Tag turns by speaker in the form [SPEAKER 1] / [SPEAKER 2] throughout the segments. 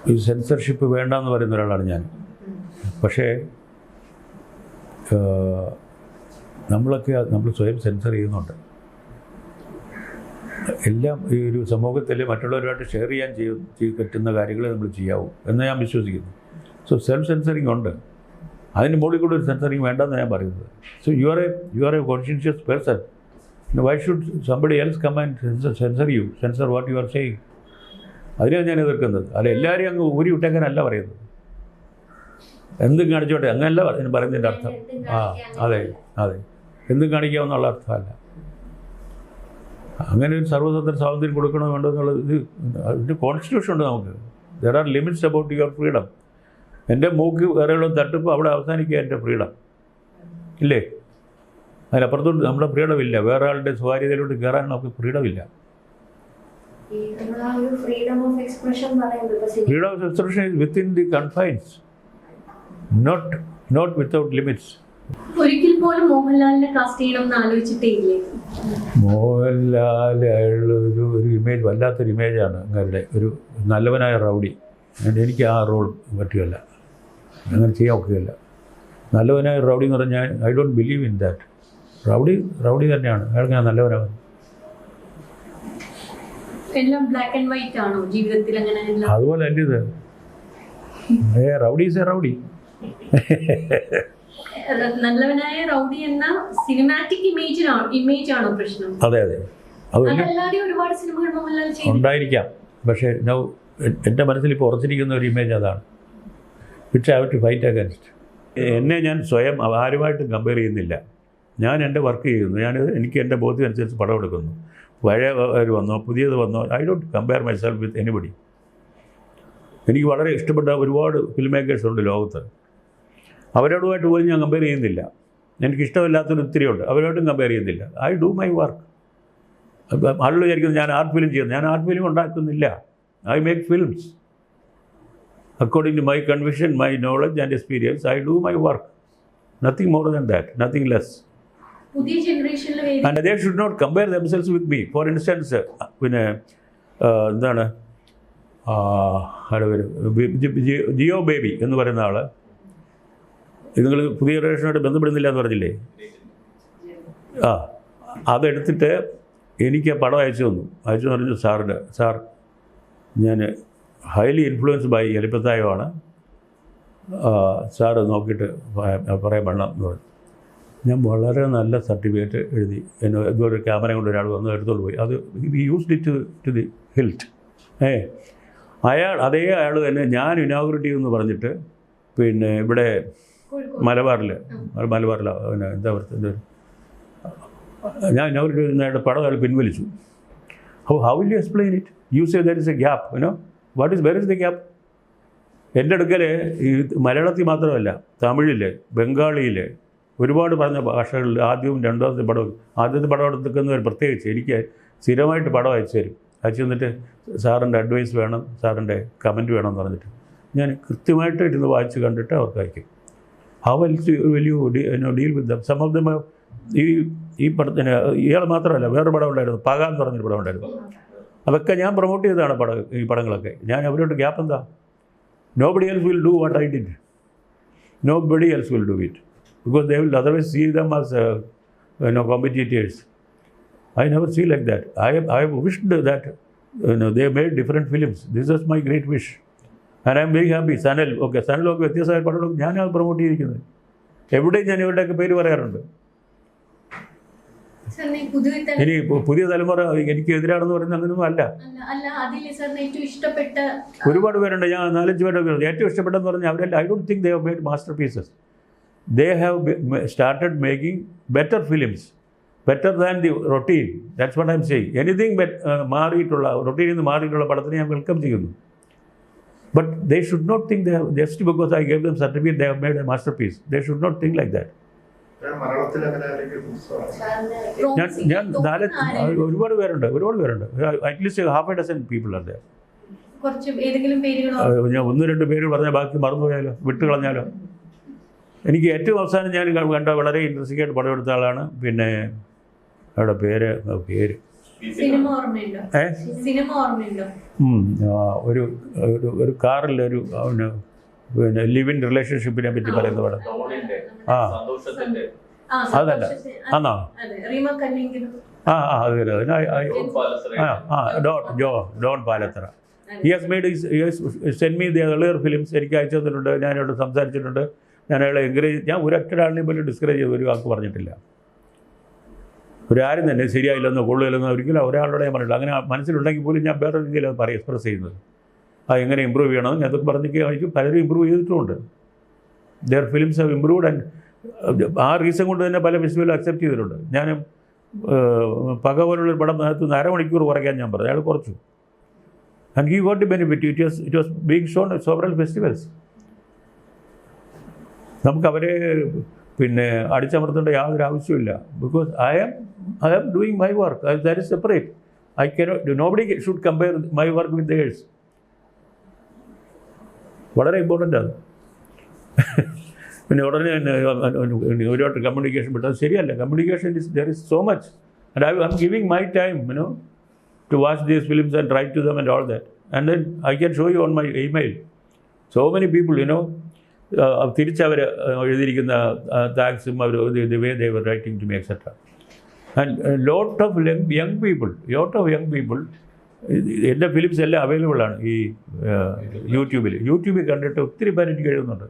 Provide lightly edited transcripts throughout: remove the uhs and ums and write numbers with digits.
[SPEAKER 1] ഈ സെൻസർഷിപ്പ് വേണ്ടെന്ന് പറയുന്ന ഒരാളാണ് ഞാൻ. പക്ഷേ നമ്മൾ സ്വയം സെൻസർ ചെയ്യുന്നുണ്ട്. എല്ലാം ഈ ഒരു സമൂഹത്തിൽ മറ്റുള്ളവരുമായിട്ട് ഷെയർ ചെയ്യാൻ പറ്റുന്ന കാര്യങ്ങളെ നമ്മൾ ചെയ്യാവൂ എന്ന് ഞാൻ വിശ്വസിക്കുന്നു. സോ സെൽഫ് സെൻസറിങ് ഉണ്ട്. അതിന് മുകളിൽ കൂടെ ഒരു സെൻസറിങ് വേണ്ടെന്ന് ഞാൻ പറയുന്നത്. So you are a conscientious person. Why should somebody else come and censor what you are saying? അതിനാണ് ഞാൻ എതിർക്കുന്നത്. അല്ല എല്ലാവരെയും അങ്ങ് ഊരി വിട്ടേക്കാനല്ല പറയുന്നത്. എന്തും കാണിച്ചോട്ടെ അങ്ങനല്ല പറയുന്നതിൻ്റെ അർത്ഥം. അതെ എന്തും കാണിക്കാമെന്നുള്ള അർത്ഥമല്ല. അങ്ങനെ ഒരു സർവ്വതന്ത്ര സ്വാതന്ത്ര്യം കൊടുക്കണോ വേണ്ടോ എന്നുള്ളത് ഇതിൻ്റെ കോൺസ്റ്റിറ്റ്യൂഷൻ ഉണ്ട് നമുക്ക്. There are limits about your freedom. എൻ്റെ മൂക്ക് വേറെയുള്ള തട്ടിപ്പോൾ അവിടെ അവസാനിക്കുക എൻ്റെ ഫ്രീഡം ഇല്ലേ? അതിനപ്പുറത്തോട്ട് നമ്മുടെ ഫ്രീഡം ഇല്ല. വേറെ ആളുടെ സ്വകാര്യതയിലോട്ട് കയറാൻ നമുക്ക് ഫ്രീഡം ഇല്ല.
[SPEAKER 2] Freedom of expression
[SPEAKER 1] is within the confines, not without limits.
[SPEAKER 2] ഒരിക്കൽ പോലും മോഹൻലാലിനെ കാസ്റ്റ് ചെയ്യണമെന്ന് ആലോചിച്ചിട്ടേ ഇല്ലേ?
[SPEAKER 1] മോഹൻലാൽ ഒരു ഇമേജ്, വല്ലാത്തൊരു ഇമേജാണ് അങ്ങരുടെ. ഒരു നല്ലവനായ റൗഡി. എനിക്ക് ആ റോൾ പറ്റുകയില്ല, അങ്ങനെ ചെയ്യാൻ ഒക്കുകയില്ല. നല്ലവനായ റൗഡി എന്ന് പറഞ്ഞാൽ I don't believe in that. Rowdy തന്നെയാണ് അയാൾ. ഞാൻ നല്ലവനാണ്.
[SPEAKER 2] എല്ലാം ബ്ലാക്ക് ആൻഡ് വൈറ്റ് ആണോ ജീവിതത്തിൽ? അങ്ങനെ
[SPEAKER 1] അതുപോലെ അല്ല ഇത്. Rowdy is A rowdy.
[SPEAKER 2] നല്ലവനായ റൗഡി എന്ന സിനിമാറ്റിക് ഇമേജ് ആണോ പ്രശ്നം?
[SPEAKER 1] അതെ
[SPEAKER 2] അതല്ലാതെ ഒരുപാട് സിനിമകൾ മോഹൻലാൽ
[SPEAKER 1] ഉണ്ടായിരിക്കാം. പക്ഷേ എൻ്റെ മനസ്സിൽ ഇപ്പോൾ ഉറച്ചിരിക്കുന്ന ഒരു ഇമേജ് അതാണ്. Which I have to fight against. എന്നെ ഞാൻ സ്വയം ആരുമായിട്ടും കമ്പയർ ചെയ്യുന്നില്ല. ഞാൻ എൻ്റെ വർക്ക് ചെയ്യുന്നു. എനിക്ക് എൻ്റെ ബോധ്യം അനുസരിച്ച് പടം എടുക്കുന്നു. പഴയവർ വന്നോ പുതിയത് വന്നോ, I don't compare my self with anybody. എനിക്ക് വളരെ ഇഷ്ടപ്പെട്ട ഒരുപാട് ഫിലിം മേക്കേഴ്സ് ഉണ്ട് ലോകത്ത്. അവരോടുമായിട്ട് പോലും ഞാൻ കമ്പയർ ചെയ്യുന്നില്ല. എനിക്കിഷ്ടമില്ലാത്തൊരു ഒത്തിരിയുണ്ട്, അവരോട്ടും കമ്പയർ ചെയ്യുന്നില്ല. I do my work. ആളുകൾ വിചാരിക്കുന്നത് ഞാൻ ആർട്ട് ഫിലിം ചെയ്യുന്നു. ഞാൻ ആർട്ട് ഫിലിം ഉണ്ടാക്കുന്നില്ല. I make films according to my conviction, my knowledge and experience. I do my work. Nothing more than that, nothing less. And they should not compare themselves with me. For instance, പിന്നെ എന്താണ് ജിയോ ബേബി എന്ന് പറയുന്ന ആൾ, നിങ്ങൾ പുതിയ ജനറേഷനായിട്ട് ബന്ധപ്പെടുന്നില്ല എന്ന് പറഞ്ഞില്ലേ? അതെടുത്തിട്ട് എനിക്ക് പടം അയച്ചു പറഞ്ഞു, സാർ ഞാൻ ഹൈലി ഇൻഫ്ലുവൻസ്ഡ് ബൈ എലിപ്പത്തായമാണ്, സാറ് നോക്കിയിട്ട് പറയാൻ വേണം എന്ന് പറഞ്ഞു. ഞാൻ വളരെ നല്ല സർട്ടിഫിക്കറ്റ് എഴുതി. ഇതൊരു ക്യാമറ കൊണ്ട് ഒരാൾ വന്ന് എടുത്തോണ്ട് പോയി. അത് യൂസ്ഡ് ഇറ്റ് ടു ദി ഹിൽറ്റ്. അയാൾ തന്നെ ഞാൻ ഇനോഗ്രേറ്റ് ചെയ്യുമെന്ന് പറഞ്ഞിട്ട് പിന്നെ ഇവിടെ മലബാറിൽ പിന്നെ എന്താ പറയുക, ഞാൻ ഇനോഗ്രേറ്റ് ചെയ്യുന്നതായിട്ട് പടം അയാൾ പിൻവലിച്ചു. How will you explain it? You say there is A gap. Where is the gap? എൻ്റെ അടുക്കൽ ഈ മലയാളത്തിൽ മാത്രമല്ല, തമിഴിൽ, ബംഗാളിയിൽ, ഒരുപാട് പറഞ്ഞ ഭാഷകളിൽ ആദ്യവും രണ്ടാമത്തെ ആദ്യത്തെ പടം എടുക്കുന്നവർ പ്രത്യേകിച്ച് എനിക്ക് സ്ഥിരമായിട്ട് പടം അയച്ചു തരും. അയച്ചു തന്നിട്ട് സാറിൻ്റെ അഡ്വൈസ് വേണം, സാറിൻ്റെ കമൻറ്റ് വേണം എന്ന് പറഞ്ഞിട്ട് ഞാൻ കൃത്യമായിട്ട് ഇരുന്ന് വായിച്ച് കണ്ടിട്ട് അവർക്ക് അയക്കും. How will you deal with them? Some of them ഈ പടത്തിന് ഇയാൾ മാത്രമല്ല, വേറൊരു പടം ഉണ്ടായിരുന്നു, പക എന്ന് പറഞ്ഞൊരു പടം ഉണ്ടായിരുന്നു. അതൊക്കെ ഞാൻ പ്രൊമോട്ട് ചെയ്തതാണ് ഈ പടങ്ങളൊക്കെ. ഞാൻ അവരോട് ഗ്യാപ്പ് എന്താ? Nobody else will do what I did. Nobody else will do it. Because they will otherwise see them as competitors. I never see like that. I have wished that they made different films. This is my great wish. And I am very happy. സനലൊക്കെ വ്യത്യസ്തമായ പടങ്ങളൊക്കെ ഞാനത് promote ചെയ്തിരിക്കുന്നത്. എവിടെയും ഞാൻ ഇവരുടെയൊക്കെ പേര് പറയാറുണ്ട്. ഇനി പുതിയ തലമുറ എനിക്ക് എതിരാണെന്ന് പറയുന്നത് അങ്ങനെയൊന്നും അല്ല. ഒരുപാട് പേരുണ്ട്. ഞാൻ 4-5 പേരുടെ ഏറ്റവും ഇഷ്ടപ്പെട്ടെന്ന് പറഞ്ഞാൽ അവരെല്ലാം I don't think they have made master pieces. They have started making better films, better than the routine. That's what I'm saying. Anything മാറിയിട്ടുള്ള റൊട്ടീനിൽ നിന്ന് മാറിയിട്ടുള്ള പടത്തിനെ ഞാൻ വെൽക്കം ചെയ്യുന്നു. But they should not think they have, just because I gave them certificate they have made a masterpiece. They should not think like that. ഒരുപാട് പേരുണ്ട്. At least half a dozen people are there. ഞാൻ 1-2 പേര് പറഞ്ഞാൽ ബാക്കി മറന്നുപോയാലോ, വിട്ടുകളഞ്ഞാലോ. എനിക്ക് ഏറ്റവും അവസാനം ഞാൻ കണ്ട വളരെ ഇൻട്രസ്റ്റിംഗ് ആയിട്ട് പടം എടുത്ത ആളാണ് പിന്നെ അവരുടെ പേര്
[SPEAKER 2] സിനിമ ഓർമ്മയുണ്ടോ?
[SPEAKER 1] ഏ
[SPEAKER 2] സിനിമ ഓർമ്മയുണ്ടോ?
[SPEAKER 1] ഒരു ഒരു കാറിൽ ഒരു പിന്നെ ലിവ് ഇൻ റിലേഷൻഷിപ്പിനെ പറ്റി പറയുന്ന പടം. ആ അതല്ല ആണോ? അത് Don Palathara. He has made send me the earlier films. എനിക്ക് അയച്ചു തന്നിട്ടുണ്ട്, ഞാനോട് സംസാരിച്ചിട്ടുണ്ട്. ഞാൻ അയാളെ എൻകറേജ്, ഞാൻ ഒരൊറ്റ ആളിനെ പോലും ഡിസ്കറേജ് ചെയ്ത് ഒരു വാക്ക് പറഞ്ഞിട്ടില്ല. ഒരാരും തന്നെ ശരിയായില്ലെന്നോ കൊള്ളില്ലെന്നോ ഒരിക്കലും ഒരാളോടെ ഞാൻ പറഞ്ഞിട്ടില്ല. അങ്ങനെ മനസ്സിലുണ്ടെങ്കിൽ പോലും ഞാൻ വേറെ രീതിയിൽ അത് പറയും, എക്സ്പ്രസ് ചെയ്യുന്നത്. എങ്ങനെ ഇമ്പ്രൂവ് ചെയ്യണമെന്ന് അതൊക്കെ പറഞ്ഞിട്ട് എനിക്ക് പലരും ഇമ്പ്രൂവ് ചെയ്തിട്ടുമുണ്ട്. Their films have improved. And ആ റീസൺ കൊണ്ട് തന്നെ പല ഫെസ്റ്റിവലും അക്സെപ്റ്റ് ചെയ്തിട്ടുണ്ട്. ഞാൻ പക പോലുള്ളൊരു പടം അതിനകത്ത് അരമണിക്കൂർ കുറയ്ക്കാൻ ഞാൻ പറഞ്ഞു, അയാൾ കുറച്ചു. And he got the benefit. It was being shown at several festivals. നമുക്കവരെ പിന്നെ അടിച്ചമർത്തേണ്ട യാതൊരു ആവശ്യമില്ല. Because I am doing my work. That is separate. I cannot, nobody should compare my work with others. വളരെ ഇമ്പോർട്ടൻ്റ് ആണ്. പിന്നെ ഉടനെ ഒരുപാട് കമ്മ്യൂണിക്കേഷൻ വിട്ടത് ശരിയല്ല. Communication there is so much. And I am giving my time to watch these films and write to them and all that. And then I can show you on my email. So many people, തിരിച്ചവർ എഴുതിയിരിക്കുന്ന താങ്ക്സും അവർ the way they were writing to me, etc. And lot of young people, എൻ്റെ films എല്ലാം available ആണ് ഈ യൂട്യൂബിൽ കണ്ടിട്ട് ഒത്തിരി പേര് എനിക്ക് എഴുതുന്നുണ്ട്.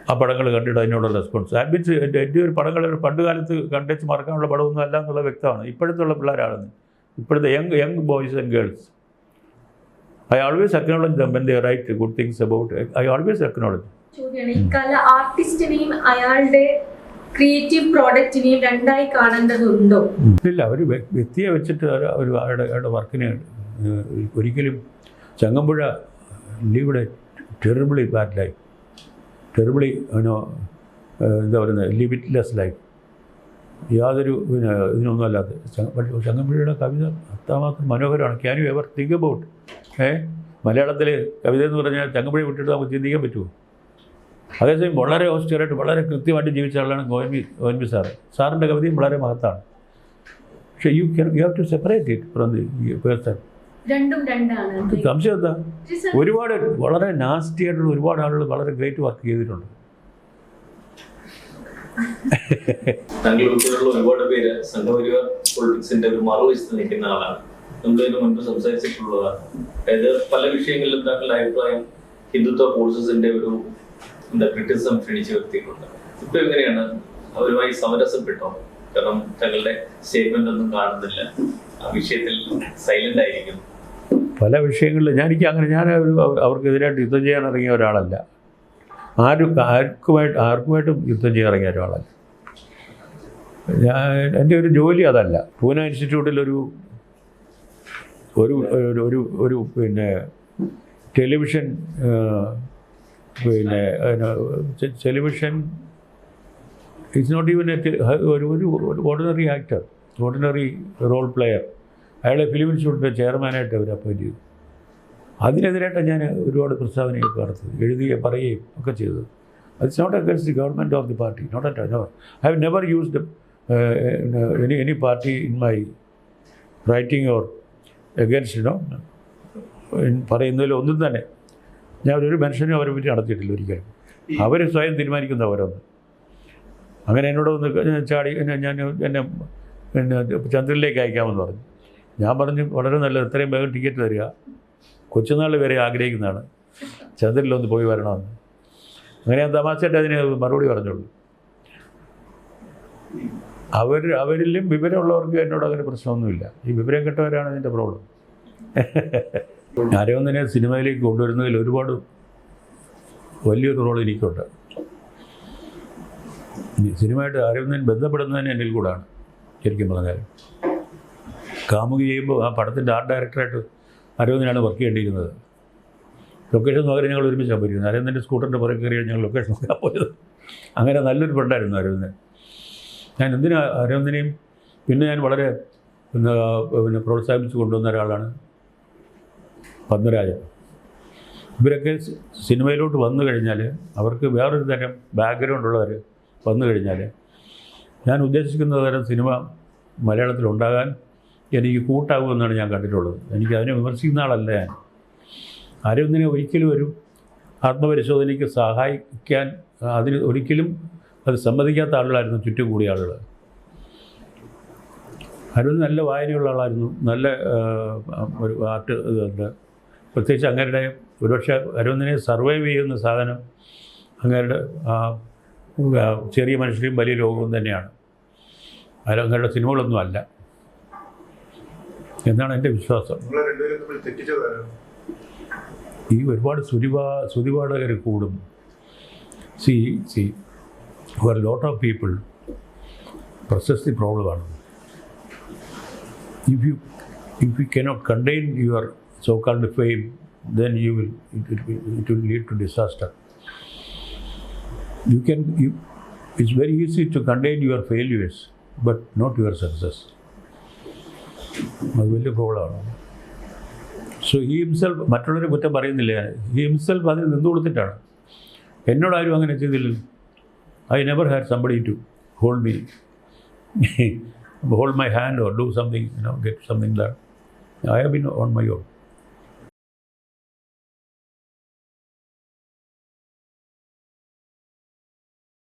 [SPEAKER 1] ആ പടങ്ങൾ കണ്ടിട്ട് അതിനോടുള്ള റെസ്പോൺസ്. അത് മീൻസ് എൻ്റെ ഒരു പടങ്ങൾ പണ്ട് കാലത്ത് കണ്ടേച്ച് മറക്കാനുള്ള പടമൊന്നും അല്ല എന്നുള്ള വ്യക്തമാണ്. ഇപ്പോഴത്തുള്ള പിള്ളേരാണ്, ഇപ്പോഴത്തെ young boys and girls. I always acknowledge them when they write good things about it. I always acknowledge.
[SPEAKER 2] ചോദ്യമാണ്, ഈ കല ആർട്ടിസ്റ്റിനെയും അയാളുടെ ക്രിയേറ്റീവ് പ്രോഡക്റ്റിനെയും രണ്ടായി കാണേണ്ടതുണ്ടോ?
[SPEAKER 1] ഇല്ല, ഒരു വ്യക്തിയെ വെച്ചിട്ട് ഒരു അയാളുടെ വർക്കിനെ ഒരിക്കലും. Changampuzha lived terribly bad life, terribly എന്താ പറയുന്നത്, ലിമിറ്റ്ലെസ് ലൈഫ്. യാതൊരു ഇതിനൊന്നും അല്ലാതെ. ചങ്ങമ്പുഴയുടെ കവിത അത്രമാത്രം മനോഹരമാണ്. Can you ever think about മലയാളത്തിൽ കവിത എന്ന് പറഞ്ഞാൽ ചങ്ങമ്പുഴ വിട്ടിട്ട് നമുക്ക് ചിന്തിക്കാൻ പറ്റുമോ? അതേസമയം വളരെ ഓസ്റ്ററായിട്ട് വളരെ കൃത്യമായിട്ട് ജീവിച്ച ആളാണ് ഒ എൻ വി സാറ്. സാറിൻ്റെ കവിതയും വളരെ മഹത്താണ്. പക്ഷേ you have to separate it from the person. സംശയം എന്താ? ഒരുപാട് വളരെ നാസ്റ്റി ആയിട്ടുള്ള ഒരുപാട് ആളുകൾ വളരെ ഗ്രേറ്റ് വർക്ക് ചെയ്തിട്ടുണ്ട്.
[SPEAKER 3] താങ്കൾ ഉൾപ്പെടെയുള്ള ഒരുപാട് പേര് സംഘപരിവാർ പൊളിറ്റിക്സിന്റെ ഒരു മറുവശത്ത് നിൽക്കുന്ന ആളാണ്. നമ്മളതിന് മുൻപ് സംസാരിച്ചിട്ടുള്ളതാണ്. അതായത് പല വിഷയങ്ങളിലും താങ്കളുടെ അഭിപ്രായം ഹിന്ദുത്വ ഫോഴ്സസിന്റെ ഒരു ക്രിറ്റിസിസം ക്ഷണിച്ചു വരുത്തിയിട്ടുണ്ട്. ഇപ്പൊ എങ്ങനെയാണ്, അവരുമായി സമരസപ്പെട്ടോ? കാരണം താങ്കളുടെ സ്റ്റേറ്റ്മെന്റ് ഒന്നും കാണുന്നില്ല, ആ വിഷയത്തിൽ സൈലന്റ് ആയിരിക്കും.
[SPEAKER 1] പല വിഷയങ്ങളിലും ഞാൻ അവർക്കെതിരായിട്ട് യുദ്ധം ചെയ്യാൻ ഇറങ്ങിയ ഒരാളല്ല. ആർക്കുമായിട്ടും യുദ്ധം ചെയ്യാൻ ഇറങ്ങിയ ഒരാളല്ല. എൻ്റെ ഒരു ജോലി അതല്ല. പൂനെ ഇൻസ്റ്റിറ്റ്യൂട്ടിലൊരു ഒരു പിന്നെ ടെലിവിഷൻ ഇറ്റ്സ് നോട്ട് ഈവൻ ഒരു ordinary actor, ordinary role player, അയാളെ ഫിലിം ഇൻസ്റ്റിറ്റ്യൂട്ടിൻ്റെ ചെയർമാനായിട്ട് അവർ അപ്പോയിൻറ്റ് ചെയ്തു. അതിനെതിരായിട്ട് ഞാൻ ഒരുപാട് പ്രസ്താവനയൊക്കെ നടത്തി, എഴുതുകയും പറയുകയും ഒക്കെ ചെയ്തത്. It's not against the government of the party, not at all. I have never used any party in my writing or against പറയുന്നതിൽ ഒന്നും തന്നെ ഞാൻ ഒരു മനുഷ്യനും അവരെ പറ്റി നടത്തിയിട്ടില്ല ഒരിക്കലും. അവർ സ്വയം തീരുമാനിക്കുന്ന ഓരോന്ന്. അങ്ങനെ എന്നോട് ഒന്ന് ചാടി എന്നെ ചന്ദ്രനിലേക്ക് അയക്കാമെന്ന് പറഞ്ഞു. ഞാൻ പറഞ്ഞു വളരെ നല്ലത്, എത്രയും വേഗം ടിക്കറ്റ് തരിക, കൊച്ചുനാൾ വരെ ആഗ്രഹിക്കുന്നതാണ് ചന്ദ്രനിലൊന്ന് പോയി വരണമെന്ന്. അങ്ങനെ ഞാൻ തമാശയായിട്ട് അതിന് മറുപടി പറഞ്ഞുള്ളൂ. അവരിലും വിവരമുള്ളവർക്ക് എന്നോട് അങ്ങനെ പ്രശ്നമൊന്നുമില്ല. ഈ വിവരം കെട്ടവരാണ് ഇതിൻ്റെ പ്രോബ്ലം. അരവിന്ദനെ സിനിമയിലേക്ക് കൊണ്ടുവരുന്നതിൽ ഒരുപാട് വലിയൊരു റോൾ എനിക്കുണ്ട്. സിനിമയായിട്ട് അരവിന്ദൻ ബന്ധപ്പെടുന്നതിന് എന്നിൽ കൂടാണ് ശരിക്കും പറഞ്ഞാൽ. കാമുകി ചെയ്യുമ്പോൾ ആ പടത്തിൻ്റെ ആർട്ട് ഡയറക്ടറായിട്ട് അരവിന്ദനാണ് വർക്ക് ചെയ്യേണ്ടിയിരുന്നത്. ലൊക്കേഷൻ നോക്കാൻ ഞങ്ങൾ ഒരുമിച്ചാണ് പോയിരിക്കുന്നത്. അരവിന്ദൻ്റെ സ്കൂട്ടറിൻ്റെ പുറകെ കയറിയാണ് ഞങ്ങൾ ലൊക്കേഷൻ നോക്കാൻ പോയത്. അങ്ങനെ നല്ലൊരു ഫ്രണ്ടായിരുന്നു അരവിന്ദൻ. ഞാൻ എന്തിനാ അരവിന്ദനെയും പിന്നെ ഞാൻ വളരെ പിന്നെ പ്രോത്സാഹിപ്പിച്ച് കൊണ്ടുവന്ന ഒരാളാണ് പത്മരാജൻ. ഇവരൊക്കെ സിനിമയിലോട്ട് വന്നു കഴിഞ്ഞാൽ അവർക്ക് വേറൊരു തരം ബാക്ക്ഗ്രൗണ്ടുള്ളവർ വന്നു കഴിഞ്ഞാൽ ഞാൻ ഉദ്ദേശിക്കുന്ന തരം സിനിമ മലയാളത്തിലുണ്ടാകാൻ എനിക്ക് കൂട്ടാകുമെന്നാണ് ഞാൻ കണ്ടിട്ടുള്ളത്. എനിക്ക് അതിനെ വിമർശിക്കുന്ന ആളല്ല ഞാൻ. അരവിന്ദനെ ഒരിക്കലും ഒരു ആത്മപരിശോധനയ്ക്ക് സഹായിക്കാൻ അതിന് ഒരിക്കലും അത് സമ്മതിക്കാത്ത ആളുകളായിരുന്നു ചുറ്റും കൂടിയ ആളുകൾ. അരവിന്ദ് നല്ല വായനയുള്ള ആളായിരുന്നു, നല്ല ഒരു ആർട്ട് ഇതുണ്ട്. പ്രത്യേകിച്ച് അങ്ങേരുടെ ഒരുപക്ഷെ അരവിന്ദിനെ സർവൈവ് ചെയ്യുന്ന സാധനം അങ്ങേരുടെ ചെറിയ മനുഷ്യരും വലിയ ലോകവും തന്നെയാണ്. അങ്ങേരുടെ സിനിമകളൊന്നും അല്ല എന്നാണ് എൻ്റെ വിശ്വാസം. ഈ ഒരുപാട് സ്തുതിപാഠകർ കൂടും. C four lot of people പ്രശസ്തി പ്രോബ്ലമാണ്. If you cannot contain your so-called fame, then it will lead to disaster. It's very easy to contain your failures, but not your success. അത് വലിയ പ്രോബ്ലമാണ്. സോ ഹി ഹിംസെൽഫ്, മറ്റുള്ളവരെ കുറ്റം പറയുന്നില്ല, he himself അതിന് നിന്നു കൊടുത്തിട്ടാണ്. എന്നോടാരും അങ്ങനെ ചെയ്തില്ല. I never had somebody to hold my hand or do something, get something done. I have been on my own.